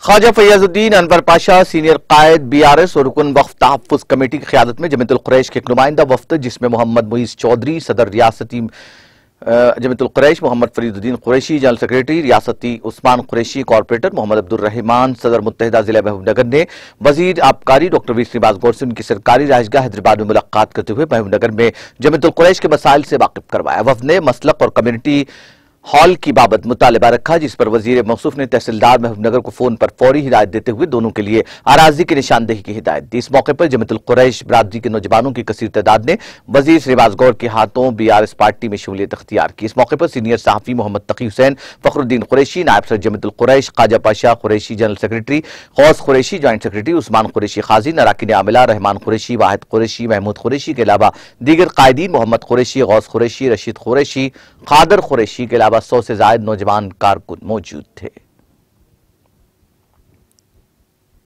خواجہ فیاض الدین انور Pasha senior قائد BRS اور رکن وقف تحفظ کمیٹی کی قیادت میں جمیعت القریش کے ایک نمائندہ وفد جس میں محمد معیز چودھری صدر ریاستی جمیعت القریش، محمد فرید الدین قریشی جنرل سیکریٹری ریاستی، عثمان قریشی کارپوریٹر، محمد عبدالرحمان صدر متحدہ ضلع محبوب نگر نے وزیر آبکاری ڈاکٹر وی سرینواس گوڈ سے ان کی سرکاری رہائش گاہ حیدرآباد میں ملاقات کرتے ہوئے محبوب نگر میں جمیعت القریش کے مسائل سے واقف کروایا۔ وفد نے مسلک اور کمیونٹی ہال کی بابت مطالبہ رکھا، جس پر وزیر موصوف نے تحصیلدار محبوب نگر کو فون پر فوری ہدایت دیتے ہوئے دونوں کے لیے اراضی کی نشاندہی کی ہدایت دی۔ اس موقع پر جمیعت القریش برادری کے نوجوانوں کی کثیر تعداد نے وزیر سرینواس گوڈ کے ہاتھوں BRS پارٹی میں شمولیت اختیار کی۔ اس موقع پر سینئر صحافی محمد تقی حسین، فخر الدین قریشی نائب صدر جمیعت القریش، خواجہ پاشا قریشی جنرل سیکریٹری، غوث قریشی جوائنٹ سیکریٹری، عثمان قریشی خازن، اراکین عاملہ، رحمان قریشی، واحد قریشی، محمود قریشی کے علاوہ دیگر قائدین، محمد قریشی، غوث قریشی، رشید قریشی، قادر قریشی کے علاوہ 100 سے زائد نوجوان کارکن موجود تھے۔